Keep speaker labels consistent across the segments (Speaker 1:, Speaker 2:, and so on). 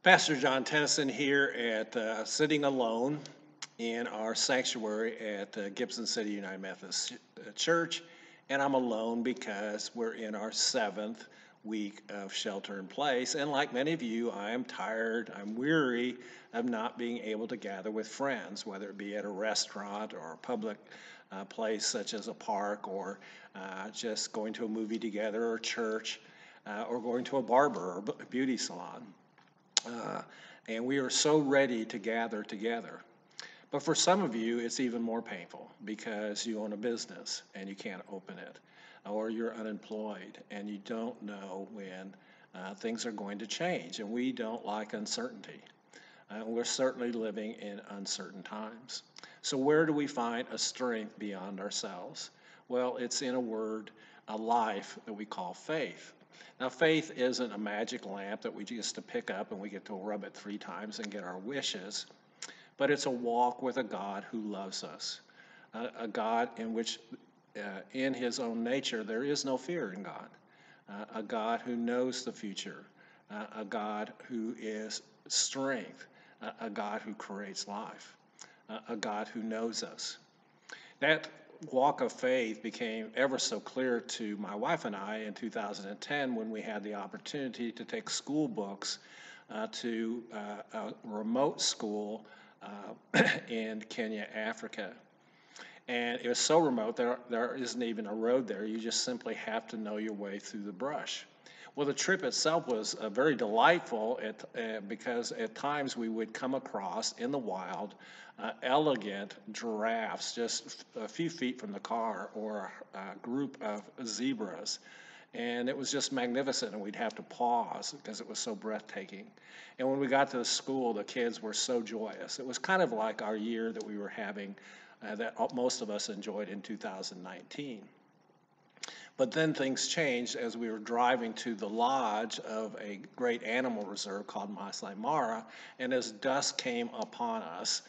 Speaker 1: Pastor John Tennyson here at sitting alone in our sanctuary at Gibson City United Methodist Church. And I'm alone because we're in our seventh week of shelter in place. And like many of you, I am tired, I'm weary of not being able to gather with friends, whether it be at a restaurant or a public place such as a park or just going to a movie together or church or going to a barber or beauty salon. Uh, and we are so ready to gather together. But for some of you, it's even more painful because you own a business and you can't open it, or you're unemployed and you don't know when things are going to change. And we don't like uncertainty. We're certainly living in uncertain times. So, where do we find a strength beyond ourselves? Well, it's in a word, a life that we call faith. Now, faith isn't a magic lamp that we just to pick up and we get to rub it 3 times and get our wishes, but it's a walk with a God who loves us, a God in which, in his own nature, there is no fear in God, a God who knows the future, a God who is strength, a God who creates life, a God who knows us. That walk of faith became ever so clear to my wife and I in 2010 when we had the opportunity to take school books to a remote school in Kenya, Africa. And it was so remote, there isn't even a road there. You just simply have to know your way through the brush. Well, the trip itself was very delightful because at times we would come across in the wild elegant giraffes just a few feet from the car or a group of zebras. And it was just magnificent, and we'd have to pause because it was so breathtaking. And when we got to the school, the kids were so joyous. It was kind of like our year that we were having that most of us enjoyed in 2019. But then things changed as we were driving to the lodge of a great animal reserve called Masai Mara, and as dusk came upon us,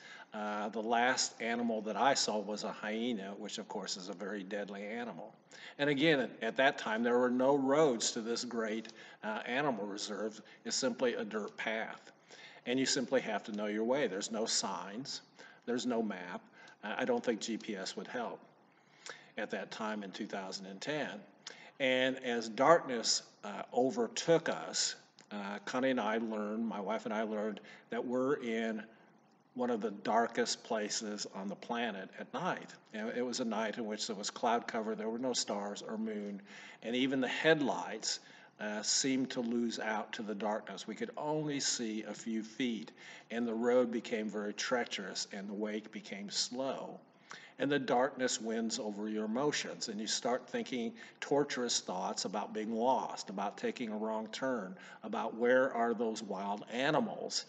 Speaker 1: the last animal that I saw was a hyena, which of course is a very deadly animal. And again, at that time, there were no roads to this great animal reserve. It's simply a dirt path. And you simply have to know your way. There's no signs, there's no map. I don't think GPS would help at that time in 2010. And as darkness overtook us, Connie and I learned, my wife and I learned, that we're in one of the darkest places on the planet at night. And it was a night in which there was cloud cover, there were no stars or moon, and even the headlights seemed to lose out to the darkness. We could only see a few feet, and the road became very treacherous, and the wake became slow. And the darkness wins over your emotions, and you start thinking torturous thoughts about being lost, about taking a wrong turn, about where are those wild animals.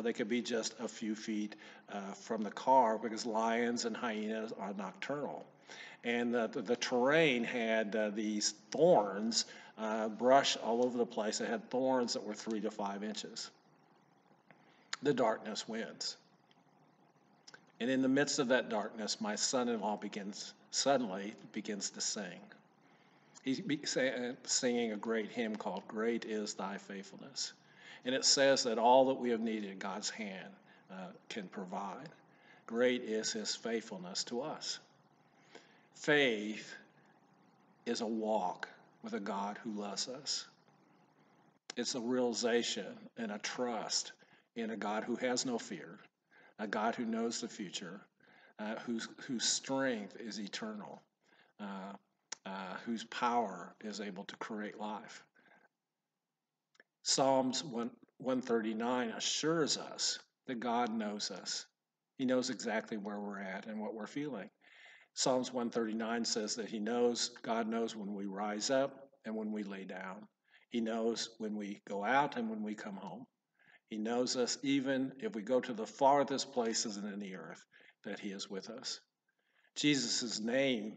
Speaker 1: They could be just a few feet from the car because lions and hyenas are nocturnal. And the terrain had these thorns, brush all over the place. It had thorns that were 3 to 5 inches. The darkness wins. And in the midst of that darkness, my son-in-law suddenly begins to sing. He's singing a great hymn called Great is Thy Faithfulness. And it says that all that we have needed, God's hand can provide. Great is his faithfulness to us. Faith is a walk with a God who loves us. It's a realization and a trust in a God who has no fear, a God who knows the future, whose strength is eternal, whose power is able to create life. Psalms 139 assures us that God knows us. He knows exactly where we're at and what we're feeling. Psalms 139 says that God knows when we rise up and when we lay down. He knows when we go out and when we come home. He knows us even if we go to the farthest places in the earth, that he is with us. Jesus' name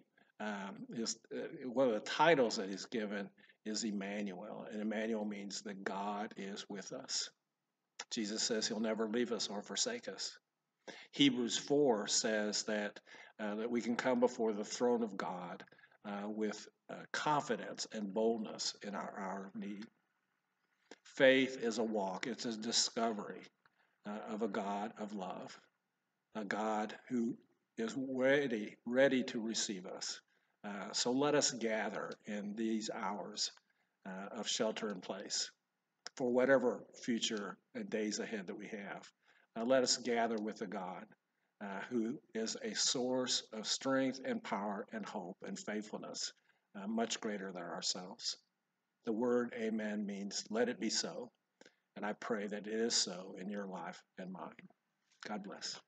Speaker 1: is one of the titles that he's given is Emmanuel, and Emmanuel means that God is with us. Jesus says he'll never leave us or forsake us. Hebrews 4 says that we can come before the throne of God with confidence and boldness in our need. Faith is a walk, it's a discovery of a God of love, a God who is ready to receive us. So let us gather in these hours of shelter in place for whatever future and days ahead that we have. Let us gather with a God who is a source of strength and power and hope and faithfulness, much greater than ourselves. The word amen means let it be so. And I pray that it is so in your life and mine. God bless.